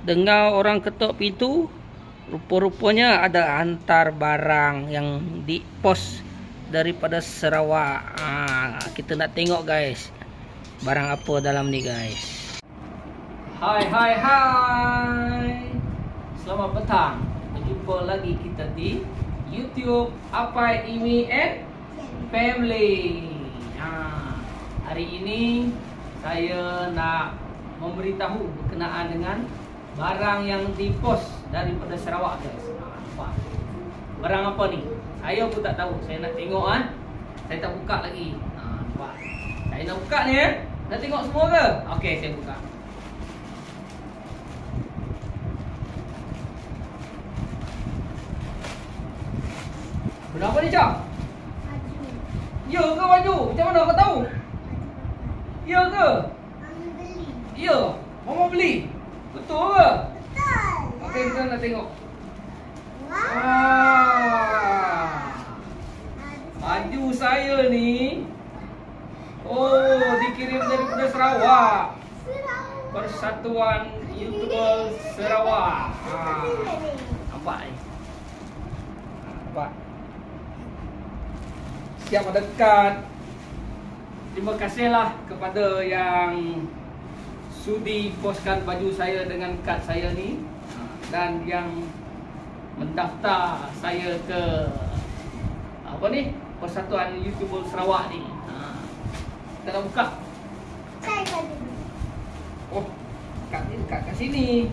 dengar orang ketuk pintu. Rupa-rupanya ada hantar barang yang di-post daripada Sarawak. Kita nak tengok guys, barang apa dalam ni guys. Hai. Selamat petang. Berjumpa lagi kita di YouTube Apai Imi and Family. Hari ini saya nak memberitahu berkenaan dengan barang yang di-post daripada Sarawak guys. Nampak? Barang apa ni? Saya pun tak tahu. Saya nak tengok Saya tak buka lagi. Nampak? Saya nak buka ni Nak tengok semua ke? Okey, saya buka. Berapa ni, Cak? Baju. Ya ke baju? Macam mana kau tahu? Ya ke? Mama beli. Ya. Mama beli? Betul ke? Betul. Okey, kita nak tengok. Wah. Baju saya ni. Oh, dikirim daripada Sarawak. Persatuan YouTuber Sarawak. Nampak ni? Nampak? Siap mendekat. Terima kasihlah kepada yang sudi postkan baju saya dengan kad saya ni, dan yang mendaftar saya ke Persatuan YouTuber Sarawak ni. Kita nak buka. Saya dulu. Oh, kad ni dekat kat sini.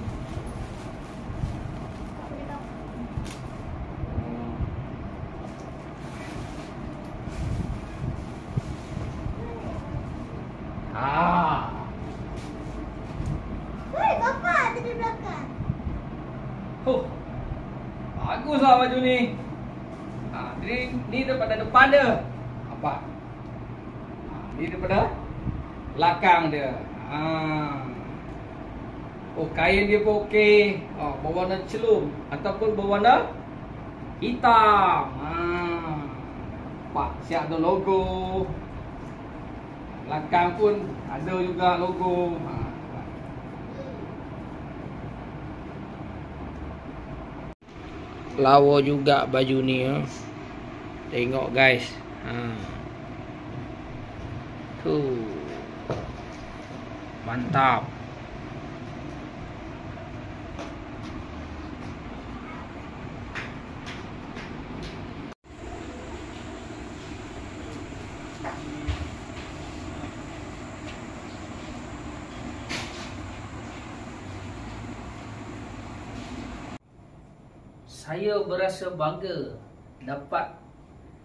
Woi, Bapa ada di belakang. Baguslah baju ni. Ni daripada depan dia. Apa? Ni daripada belakang dia. Oh, kain dia pun okey. Berwarna celum ataupun berwarna hitam. Nampak? Siap ada logo. Belakang pun ada juga logo. Lawa juga baju ni. Tengok guys. Mantap. Saya berasa bangga dapat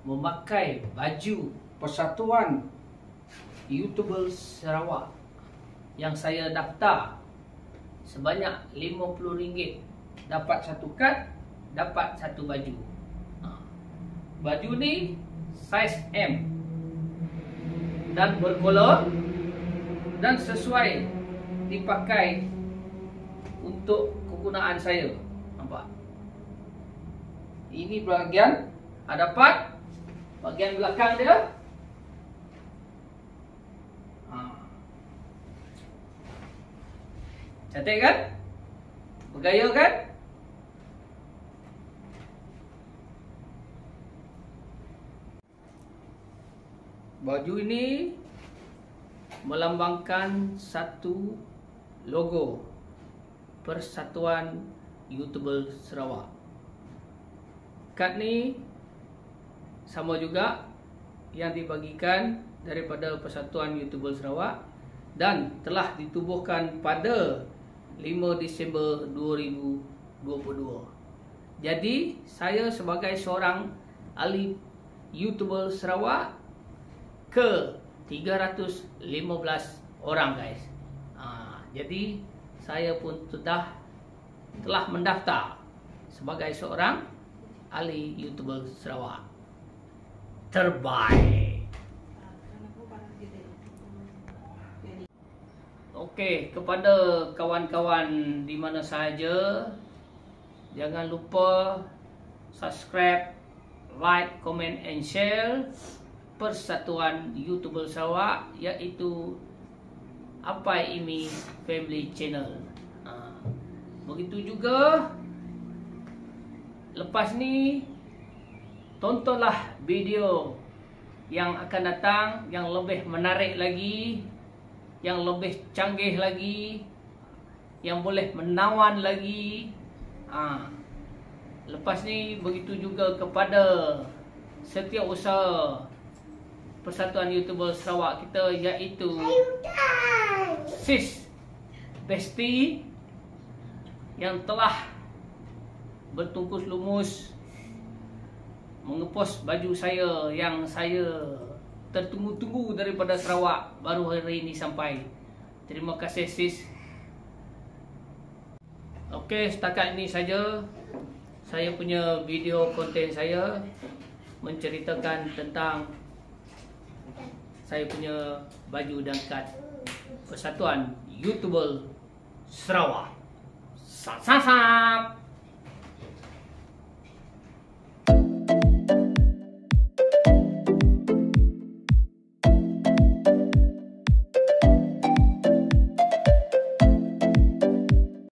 memakai baju Persatuan YouTuber Sarawak yang saya daftar sebanyak RM50. Dapat satu kad, dapat satu baju. Baju ni saiz M dan berkolor dan sesuai dipakai untuk kegunaan saya. Nampak? Ini bahagian hadapan, bahagian belakang dia. Cantik kan? Bergaya kan? Baju ini melambangkan satu logo Persatuan YouTuber Sarawak. Kad ni sama juga yang dibagikan daripada Persatuan YouTuber Sarawak dan telah ditubuhkan pada 5 Disember 2022. Jadi saya sebagai seorang ahli YouTuber Sarawak ke 315 orang guys. Jadi saya pun telah mendaftar sebagai seorang ahli YouTuber Sarawak terbaik. Okey, kepada kawan-kawan di mana sahaja, jangan lupa subscribe, like, comment and share Persatuan YouTuber Sarawak, iaitu Apai Imi Family Channel. Begitu juga lepas ni tontonlah video yang akan datang yang lebih menarik lagi, yang lebih canggih lagi, yang boleh menawan lagi. Lepas ni begitu juga kepada setiausaha Persatuan YouTuber Sarawak kita, iaitu Sis Besti, yang telah bertungkus lumus mengepost baju saya yang saya tertunggu-tunggu daripada Sarawak, baru hari ini sampai. Terima kasih Sis. Okey, setakat ini saja saya punya video konten saya menceritakan tentang saya punya baju dan kad Persatuan YouTuber Sarawak. Sap-sap-sap.